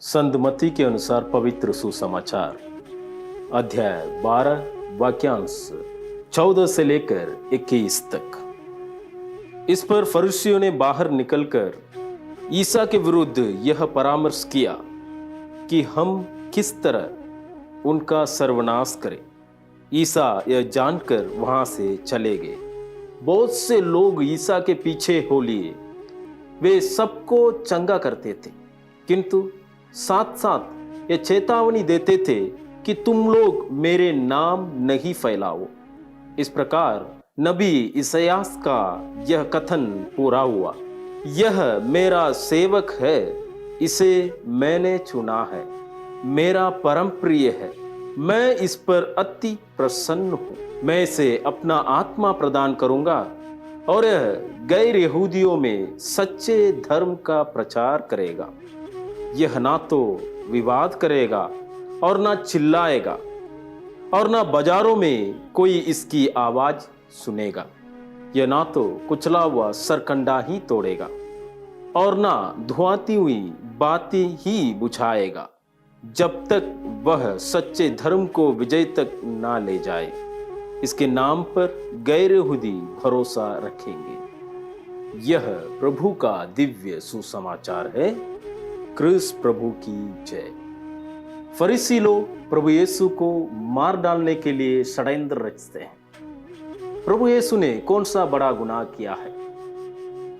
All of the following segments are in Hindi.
संत मत्ती के अनुसार पवित्र सुसमाचार अध्याय 12 वाक्यांश 14 से लेकर 21 तक। इस पर फरीसियों ने बाहर निकलकर ईसा के विरुद्ध यह परामर्श किया कि हम किस तरह उनका सर्वनाश करें। ईसा यह जानकर वहां से चले गए। बहुत से लोग ईसा के पीछे हो लिए। वे सबको चंगा करते थे, किंतु साथ साथ ये चेतावनी देते थे कि तुम लोग मेरे नाम नहीं फैलाओ। इस प्रकार नबी इसायास का यह कथन पूरा हुआ, यह मेरा सेवक है, इसे मैंने चुना है, मेरा परम प्रिय है, मैं इस पर अति प्रसन्न हूं। मैं इसे अपना आत्मा प्रदान करूंगा और यह गैर यहूदियों में सच्चे धर्म का प्रचार करेगा। यह ना तो विवाद करेगा और ना चिल्लाएगा और ना बाजारों में कोई इसकी आवाज सुनेगा। यह ना तो कुचला हुआ सरकंडा ही तोड़ेगा और ना धुआती हुई बातें ही बुझाएगा, जब तक वह सच्चे धर्म को विजय तक ना ले जाए। इसके नाम पर गैर यहूदी भरोसा रखेंगे। यह प्रभु का दिव्य सुसमाचार है। क्रिस्त प्रभु की जय। फरीसी लोग प्रभु यीशु को मार डालने के लिए षड्यंत्र रचते हैं। प्रभु यीशु ने कौन सा बड़ा गुनाह किया है?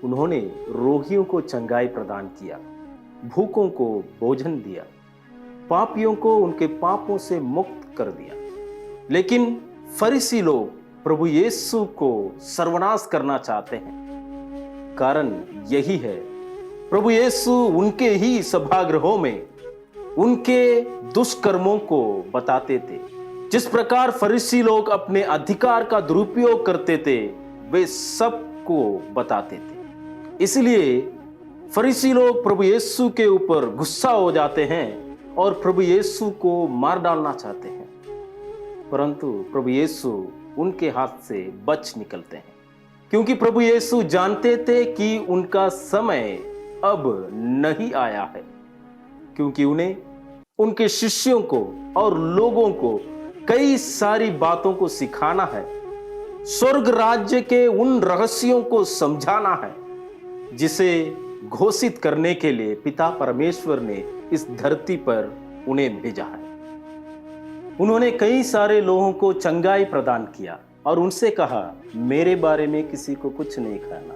उन्होंने रोगियों को चंगाई प्रदान किया, भूखों को भोजन दिया, पापियों को उनके पापों से मुक्त कर दिया। लेकिन फरीसी लोग प्रभु यीशु को सर्वनाश करना चाहते हैं। कारण यही है, प्रभु यीशु उनके ही सभागृहों में उनके दुष्कर्मों को बताते थे। जिस प्रकार फरीसी लोग अपने अधिकार का दुरुपयोग करते थे, वे सबको बताते थे। इसलिए फरीसी लोग प्रभु यीशु के ऊपर गुस्सा हो जाते हैं और प्रभु यीशु को मार डालना चाहते हैं, परंतु प्रभु यीशु उनके हाथ से बच निकलते हैं, क्योंकि प्रभु यीशु जानते थे कि उनका समय अब नहीं आया है, क्योंकि उन्हें उनके शिष्यों को और लोगों को कई सारी बातों को सिखाना है। स्वर्ग राज्य के उन रहस्यों को समझाना है जिसे घोषित करने के लिए पिता परमेश्वर ने इस धरती पर उन्हें भेजा है। उन्होंने कई सारे लोगों को चंगाई प्रदान किया और उनसे कहा, मेरे बारे में किसी को कुछ नहीं कहना,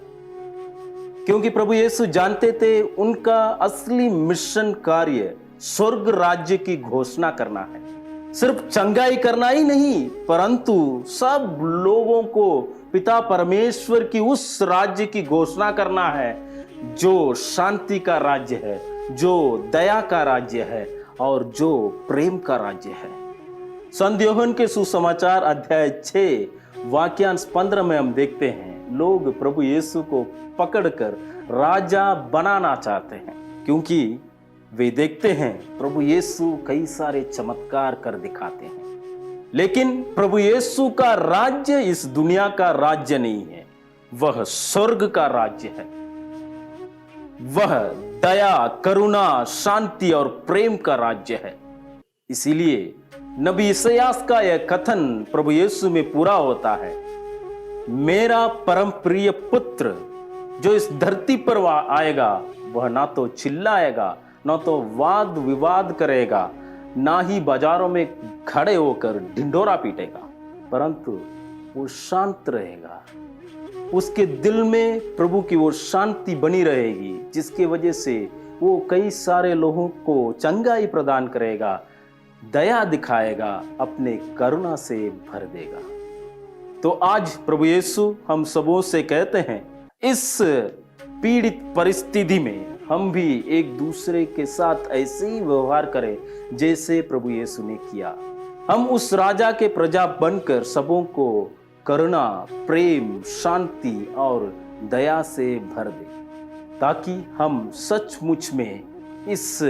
क्योंकि प्रभु यीशु जानते थे उनका असली मिशन कार्य स्वर्ग राज्य की घोषणा करना है। सिर्फ चंगाई करना ही नहीं, परंतु सब लोगों को पिता परमेश्वर की उस राज्य की घोषणा करना है जो शांति का राज्य है, जो दया का राज्य है और जो प्रेम का राज्य है। संत यूहन्ना के सुसमाचार अध्याय 6 वाक्यांश 15 में हम देखते हैं, लोग प्रभु यीशु को पकड़कर राजा बनाना चाहते हैं, क्योंकि वे देखते हैं प्रभु यीशु कई सारे चमत्कार कर दिखाते हैं। लेकिन प्रभु यीशु का राज्य इस दुनिया का राज्य नहीं है, वह स्वर्ग का राज्य है। वह दया, करुणा, शांति और प्रेम का राज्य है। इसीलिए नबी इसायास का यह कथन प्रभु यीशु में पूरा होता है, मेरा परम प्रिय पुत्र जो इस धरती पर आएगा, वह ना तो चिल्लाएगा, ना तो वाद विवाद करेगा, ना ही बाजारों में खड़े होकर ढिंढोरा पीटेगा, परंतु वो शांत रहेगा। उसके दिल में प्रभु की वो शांति बनी रहेगी, जिसकी वजह से वो कई सारे लोगों को चंगाई प्रदान करेगा, दया दिखाएगा, अपने करुणा से भर देगा। तो आज प्रभु यीशु हम सबों से कहते हैं, इस पीड़ित परिस्थिति में हम भी एक दूसरे के साथ ऐसे ही व्यवहार करें जैसे प्रभु यीशु ने किया। हम उस राजा के प्रजा बनकर सबों को करुणा, प्रेम, शांति और दया से भर दें, ताकि हम सचमुच में इस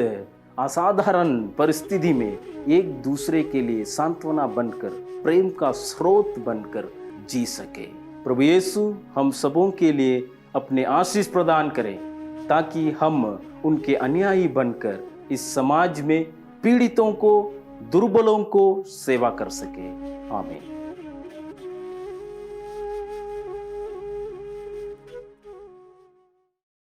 असाधारण परिस्थिति में एक दूसरे के लिए सांत्वना बनकर, प्रेम का स्रोत बनकर जी सके। प्रभु यीशु हम सबों के लिए अपने आशीष प्रदान करें, ताकि हम उनके अनुयायी बनकर इस समाज में पीड़ितों को, दुर्बलों को सेवा कर सके। आमीन।